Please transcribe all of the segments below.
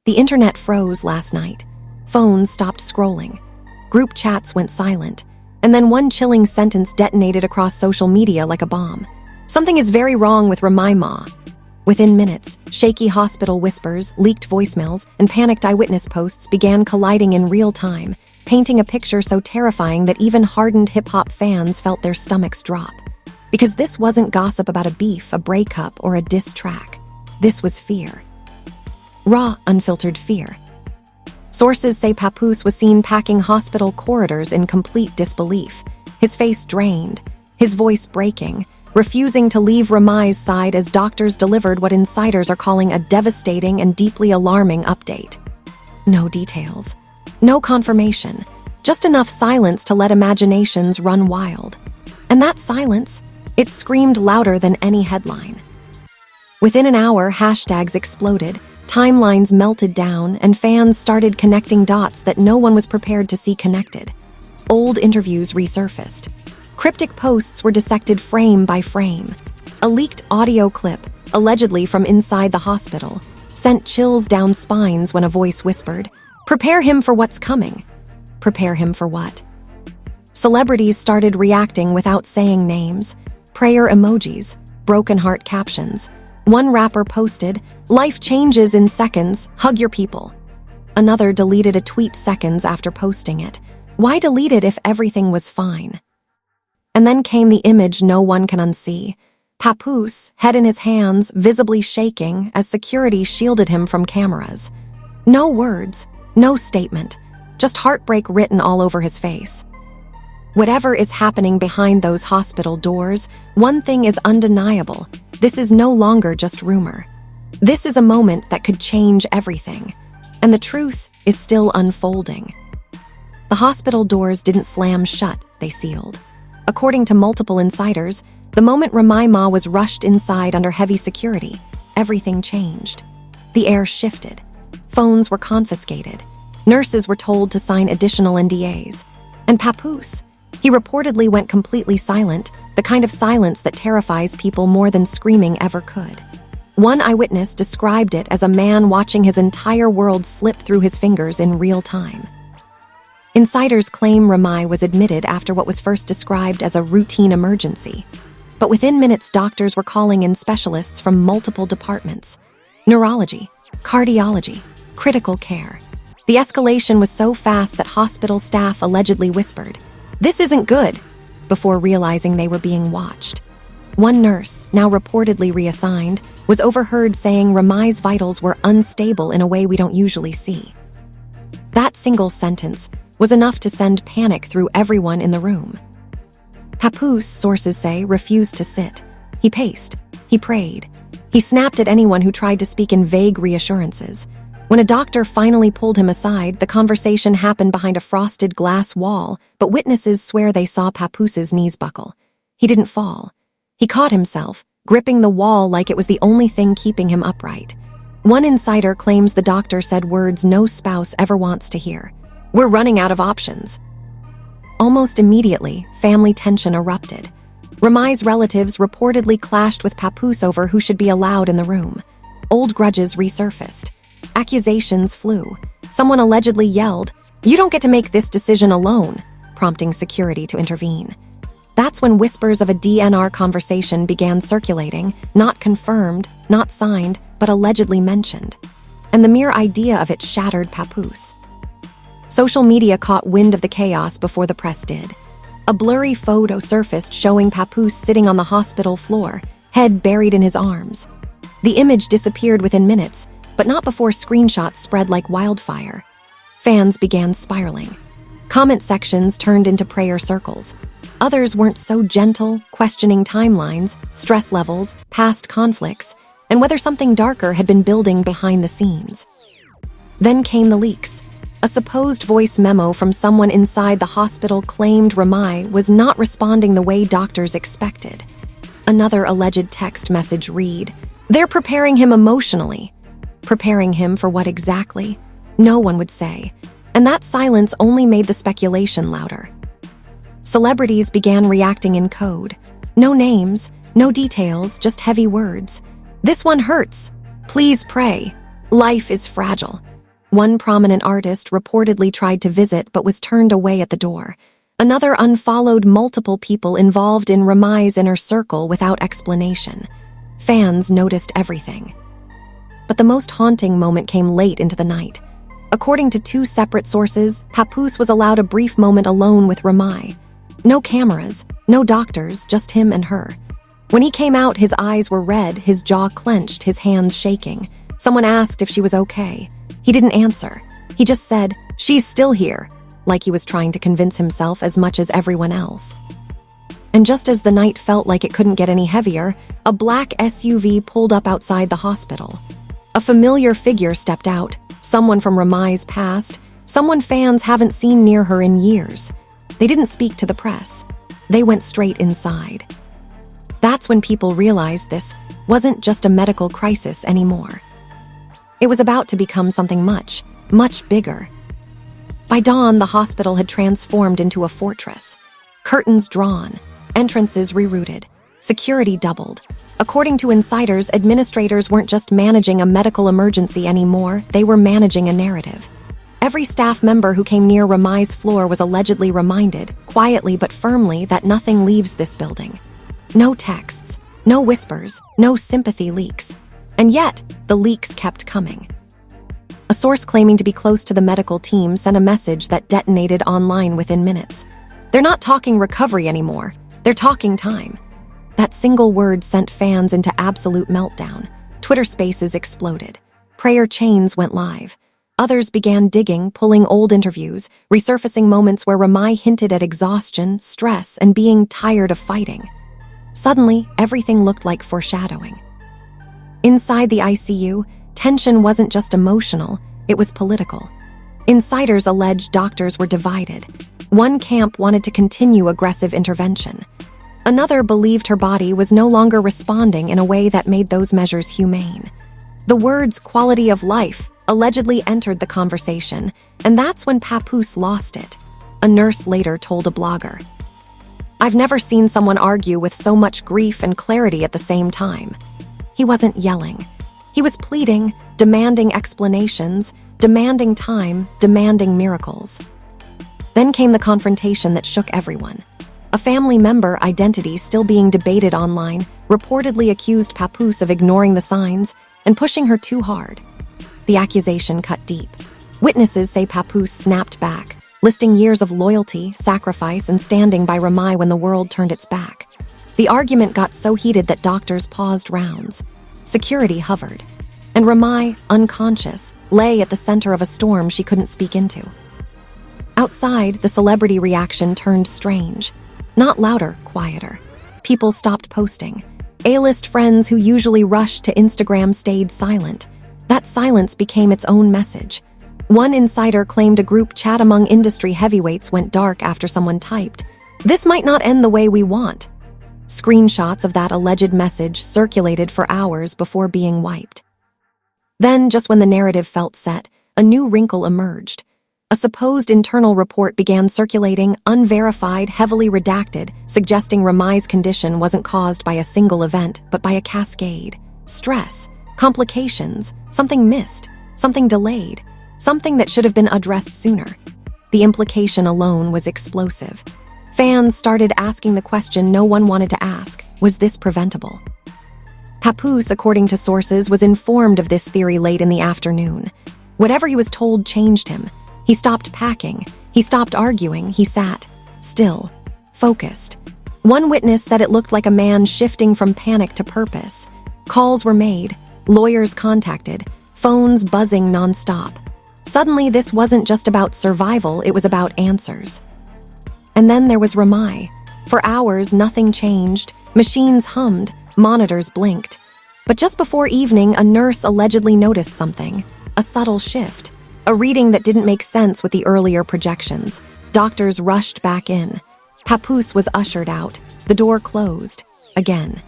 The internet froze last night. Phones stopped scrolling. Group chats went silent. And then one chilling sentence detonated across social media like a bomb. Something is very wrong with Remy Ma. Within minutes, shaky hospital whispers, leaked voicemails, and panicked eyewitness posts began colliding in real time, painting a picture so terrifying that even hardened hip-hop fans felt their stomachs drop. Because this wasn't gossip about a beef, a breakup, or a diss track. This was fear. Raw, unfiltered fear. Sources say Papoose was seen packing hospital corridors in complete disbelief, his face drained, his voice breaking, refusing to leave Remy's side as doctors delivered what insiders are calling a devastating and deeply alarming update. No details, no confirmation, just enough silence to let imaginations run wild. And that silence, it screamed louder than any headline. Within an hour, hashtags exploded, timelines melted down, and fans started connecting dots that no one was prepared to see connected. Old interviews resurfaced. Cryptic posts were dissected frame by frame. A leaked audio clip, allegedly from inside the hospital, sent chills down spines when a voice whispered, "Prepare him for what's coming." Prepare him for what? Celebrities started reacting without saying names. Prayer emojis, broken heart captions. One rapper posted, "Life changes in seconds, hug your people." Another deleted a tweet seconds after posting it. Why delete it if everything was fine? And then came the image no one can unsee. Papoose, head in his hands, visibly shaking as security shielded him from cameras. No words, no statement, just heartbreak written all over his face. Whatever is happening behind those hospital doors, one thing is undeniable. This is no longer just rumor. This is a moment that could change everything. And the truth is still unfolding. The hospital doors didn't slam shut, they sealed. According to multiple insiders, the moment Remy Ma was rushed inside under heavy security, everything changed. The air shifted. Phones were confiscated. Nurses were told to sign additional NDAs. And Papoose, he reportedly went completely silent, the kind of silence that terrifies people more than screaming ever could. One eyewitness described it as a man watching his entire world slip through his fingers in real time. Insiders claim Remy was admitted after what was first described as a routine emergency. But within minutes, doctors were calling in specialists from multiple departments: neurology, cardiology, critical care. The escalation was so fast that hospital staff allegedly whispered, "This isn't good," before realizing they were being watched. One nurse, now reportedly reassigned, was overheard saying Remy's vitals were unstable in a way we don't usually see. That single sentence was enough to send panic through everyone in the room. Papoose, sources say, refused to sit. He paced. He prayed. He snapped at anyone who tried to speak in vague reassurances. When a doctor finally pulled him aside, the conversation happened behind a frosted glass wall, but witnesses swear they saw Papoose's knees buckle. He didn't fall. He caught himself, gripping the wall like it was the only thing keeping him upright. One insider claims the doctor said words no spouse ever wants to hear. "We're running out of options." Almost immediately, family tension erupted. Remy's relatives reportedly clashed with Papoose over who should be allowed in the room. Old grudges resurfaced. Accusations flew. Someone allegedly yelled, "You don't get to make this decision alone," prompting security to intervene. That's when whispers of a DNR conversation began circulating, not confirmed, not signed, but allegedly mentioned. And the mere idea of it shattered Papoose. Social media caught wind of the chaos before the press did. A blurry photo surfaced showing Papoose sitting on the hospital floor, head buried in his arms. The image disappeared within minutes, but not before screenshots spread like wildfire. Fans began spiraling. Comment sections turned into prayer circles. Others weren't so gentle, questioning timelines, stress levels, past conflicts, and whether something darker had been building behind the scenes. Then came the leaks. A supposed voice memo from someone inside the hospital claimed Remy was not responding the way doctors expected. Another alleged text message read, "They're preparing him emotionally." Preparing him for what exactly? No one would say. And that silence only made the speculation louder. Celebrities began reacting in code. No names, no details, just heavy words. "This one hurts. Please pray. Life is fragile." One prominent artist reportedly tried to visit but was turned away at the door. Another unfollowed multiple people involved in Remy's inner circle without explanation. Fans noticed everything. But the most haunting moment came late into the night. According to two separate sources, Papoose was allowed a brief moment alone with Remy. No cameras, no doctors, just him and her. When he came out, his eyes were red, his jaw clenched, his hands shaking. Someone asked if she was okay. He didn't answer. He just said, "She's still here," like he was trying to convince himself as much as everyone else. And just as the night felt like it couldn't get any heavier, a black SUV pulled up outside the hospital. A familiar figure stepped out, someone from Remy's past, someone fans haven't seen near her in years. They didn't speak to the press. They went straight inside. That's when people realized this wasn't just a medical crisis anymore. It was about to become something much, much bigger. By dawn, the hospital had transformed into a fortress. Curtains drawn, entrances rerouted, security doubled. According to insiders, administrators weren't just managing a medical emergency anymore, they were managing a narrative. Every staff member who came near Remy's floor was allegedly reminded, quietly but firmly, that nothing leaves this building. No texts, no whispers, no sympathy leaks. And yet, the leaks kept coming. A source claiming to be close to the medical team sent a message that detonated online within minutes. They're not talking recovery anymore, they're talking time. That single word sent fans into absolute meltdown. Twitter spaces exploded. Prayer chains went live. Others began digging, pulling old interviews, resurfacing moments where Remy hinted at exhaustion, stress, and being tired of fighting. Suddenly, everything looked like foreshadowing. Inside the ICU, tension wasn't just emotional, it was political. Insiders alleged doctors were divided. One camp wanted to continue aggressive intervention. Another believed her body was no longer responding in a way that made those measures humane. The words "quality of life" allegedly entered the conversation, and that's when Papoose lost it. A nurse later told a blogger, "I've never seen someone argue with so much grief and clarity at the same time." He wasn't yelling. He was pleading, demanding explanations, demanding time, demanding miracles. Then came the confrontation that shook everyone. A family member, identity still being debated online, reportedly accused Papoose of ignoring the signs and pushing her too hard. The accusation cut deep. Witnesses say Papoose snapped back, listing years of loyalty, sacrifice, and standing by Remy when the world turned its back. The argument got so heated that doctors paused rounds. Security hovered. And Remy, unconscious, lay at the center of a storm she couldn't speak into. Outside, the celebrity reaction turned strange. Not louder, quieter. People stopped posting. A-list friends who usually rushed to Instagram stayed silent. That silence became its own message. One insider claimed a group chat among industry heavyweights went dark after someone typed, "This might not end the way we want." Screenshots of that alleged message circulated for hours before being wiped. Then, just when the narrative felt set, a new wrinkle emerged. A supposed internal report began circulating, unverified, heavily redacted, suggesting Remy's condition wasn't caused by a single event, but by a cascade. Stress, complications, something missed, something delayed, something that should have been addressed sooner. The implication alone was explosive. Fans started asking the question no one wanted to ask: was this preventable? Papoose, according to sources, was informed of this theory late in the afternoon. Whatever he was told changed him. He stopped packing. He stopped arguing. He sat, still, focused. One witness said it looked like a man shifting from panic to purpose. Calls were made, lawyers contacted, phones buzzing nonstop. Suddenly, this wasn't just about survival, it was about answers. And then there was Remy. For hours, nothing changed. Machines hummed, monitors blinked. But just before evening, a nurse allegedly noticed something, a subtle shift. A reading that didn't make sense with the earlier projections. Doctors rushed back in. Papoose was ushered out. The door closed. Again.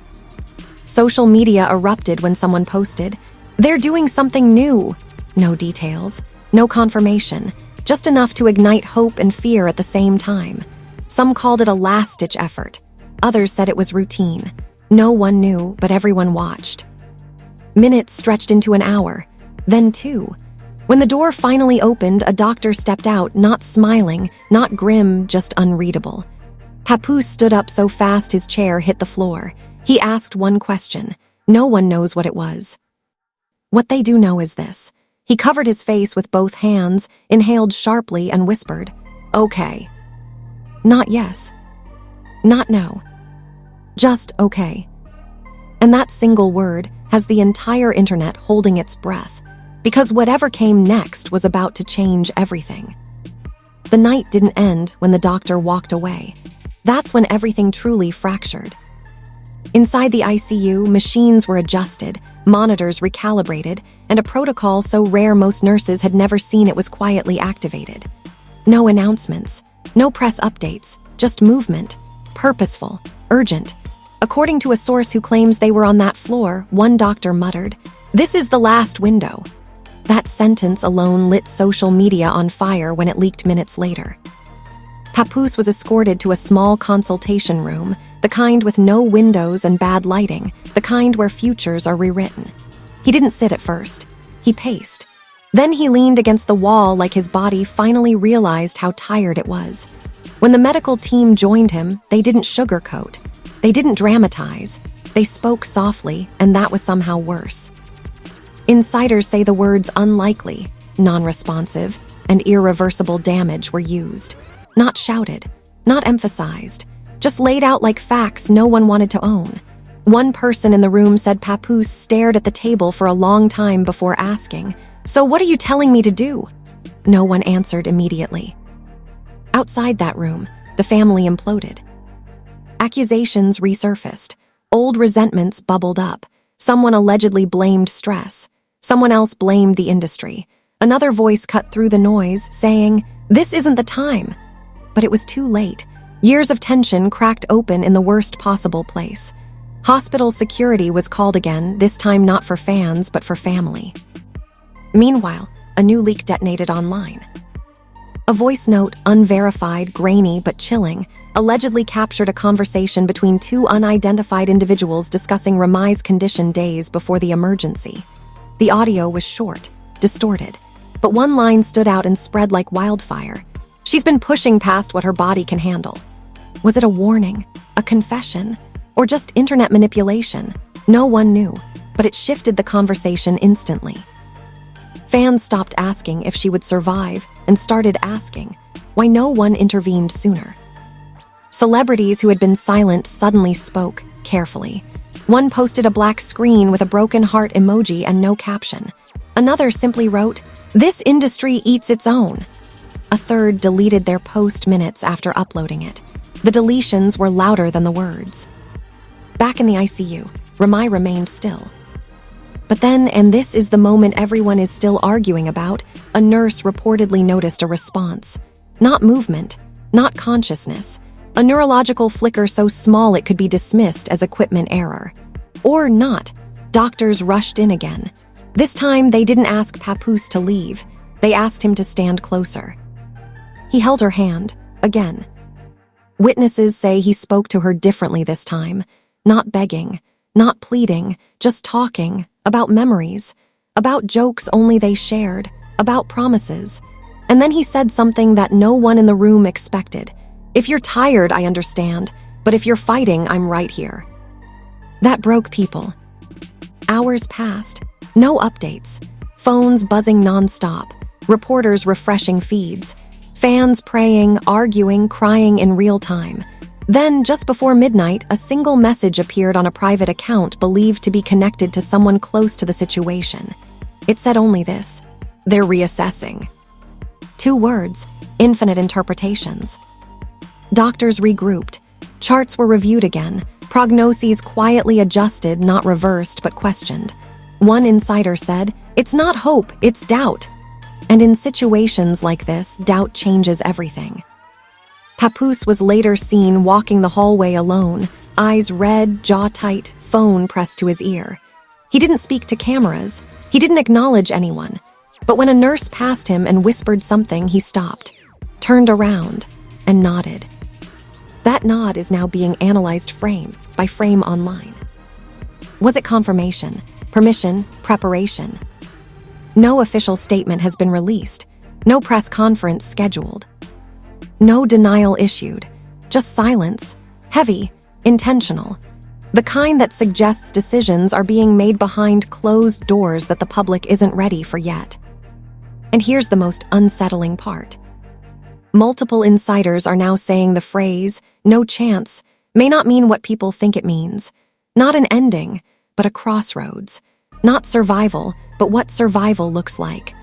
Social media erupted when someone posted, "They're doing something new." No details. No confirmation. Just enough to ignite hope and fear at the same time. Some called it a last-ditch effort. Others said it was routine. No one knew, but everyone watched. Minutes stretched into an hour. Then 2. When the door finally opened, a doctor stepped out, not smiling, not grim, just unreadable. Papoose stood up so fast his chair hit the floor. He asked one question. No one knows what it was. What they do know is this. He covered his face with both hands, inhaled sharply, and whispered, "Okay." Not yes. Not no. Just okay. And that single word has the entire internet holding its breath, because whatever came next was about to change everything. The night didn't end when the doctor walked away. That's when everything truly fractured. Inside the ICU, machines were adjusted, monitors recalibrated, and a protocol so rare most nurses had never seen it was quietly activated. No announcements, no press updates, just movement, purposeful, urgent. According to a source who claims they were on that floor, one doctor muttered, "This is the last window." That sentence alone lit social media on fire when it leaked minutes later. Papoose was escorted to a small consultation room, the kind with no windows and bad lighting, the kind where futures are rewritten. He didn't sit at first. He paced. Then he leaned against the wall like his body finally realized how tired it was. When the medical team joined him, they didn't sugarcoat. They didn't dramatize. They spoke softly, and that was somehow worse. Insiders say the words unlikely, non-responsive, and irreversible damage were used. Not shouted, not emphasized, just laid out like facts no one wanted to own. One person in the room said Papoose stared at the table for a long time before asking, "So what are you telling me to do?" No one answered immediately. Outside that room, the family imploded. Accusations resurfaced. Old resentments bubbled up. Someone allegedly blamed stress. Someone else blamed the industry. Another voice cut through the noise, saying, "This isn't the time." But it was too late. Years of tension cracked open in the worst possible place. Hospital security was called again, this time not for fans, but for family. Meanwhile, a new leak detonated online. A voice note, unverified, grainy, but chilling, allegedly captured a conversation between two unidentified individuals discussing Remy's condition days before the emergency. The audio was short, distorted, but one line stood out and spread like wildfire. "She's been pushing past what her body can handle." Was it a warning, a confession, or just internet manipulation? No one knew, but it shifted the conversation instantly. Fans stopped asking if she would survive and started asking why no one intervened sooner. Celebrities who had been silent suddenly spoke, carefully. One posted a black screen with a broken heart emoji and no caption. Another simply wrote, "This industry eats its own." A third deleted their post minutes after uploading it. The deletions were louder than the words. Back in the ICU, Remy remained still. But then, and this is the moment everyone is still arguing about, a nurse reportedly noticed a response. Not movement, not consciousness. A neurological flicker so small it could be dismissed as equipment error. Or not. Doctors rushed in again. This time, they didn't ask Papoose to leave. They asked him to stand closer. He held her hand, again. Witnesses say he spoke to her differently this time. Not begging, not pleading, just talking, about memories, about jokes only they shared, about promises. And then he said something that no one in the room expected. "If you're tired, I understand, but if you're fighting, I'm right here." That broke people. Hours passed, no updates, phones buzzing nonstop, reporters refreshing feeds, fans praying, arguing, crying in real time. Then, just before midnight, a single message appeared on a private account believed to be connected to someone close to the situation. It said only this: "They're reassessing." 2 words, infinite interpretations. Doctors regrouped. Charts were reviewed again. Prognoses quietly adjusted, not reversed, but questioned. One insider said, "It's not hope, it's doubt." And in situations like this, doubt changes everything. Papoose was later seen walking the hallway alone, eyes red, jaw tight, phone pressed to his ear. He didn't speak to cameras. He didn't acknowledge anyone. But when a nurse passed him and whispered something, he stopped, turned around, and nodded. That nod is now being analyzed frame by frame online. Was it confirmation, permission, preparation? No official statement has been released. No press conference scheduled. No denial issued. Just silence. Heavy. Intentional. The kind that suggests decisions are being made behind closed doors that the public isn't ready for yet. And here's the most unsettling part. Multiple insiders are now saying the phrase, "no chance," may not mean what people think it means. Not an ending, but a crossroads. Not survival, but what survival looks like.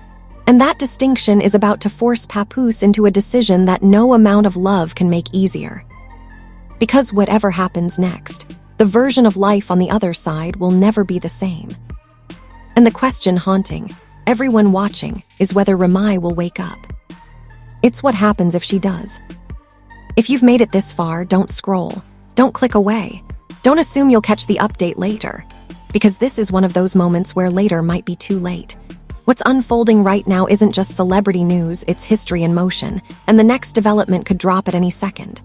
And that distinction is about to force Papoose into a decision that no amount of love can make easier. Because whatever happens next, the version of life on the other side will never be the same. And the question haunting everyone watching is whether Remy will wake up. It's what happens if she does. If you've made it this far, don't scroll. Don't click away. Don't assume you'll catch the update later, because this is one of those moments where later might be too late. What's unfolding right now isn't just celebrity news, it's history in motion, and the next development could drop at any second.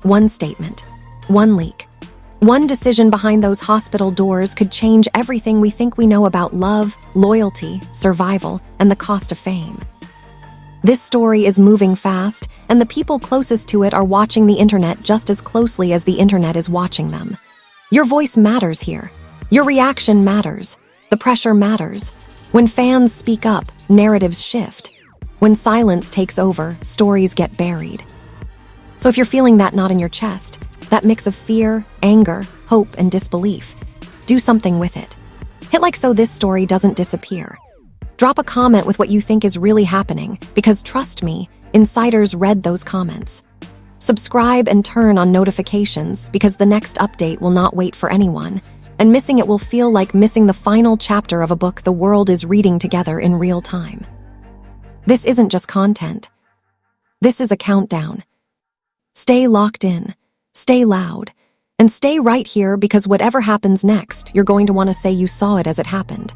One statement, one leak, one decision behind those hospital doors could change everything we think we know about love, loyalty, survival, and the cost of fame. This story is moving fast, and the people closest to it are watching the internet just as closely as the internet is watching them. Your voice matters here. Your reaction matters. The pressure matters. When fans speak up, narratives shift. When silence takes over, stories get buried. So if you're feeling that knot in your chest, that mix of fear, anger, hope, and disbelief, do something with it. Hit like so this story doesn't disappear. Drop a comment with what you think is really happening, because trust me, insiders read those comments. Subscribe and turn on notifications, because the next update will not wait for anyone, and missing it will feel like missing the final chapter of a book the world is reading together in real time. This isn't just content. This is a countdown. Stay locked in, stay loud, and stay right here, because whatever happens next, you're going to want to say you saw it as it happened.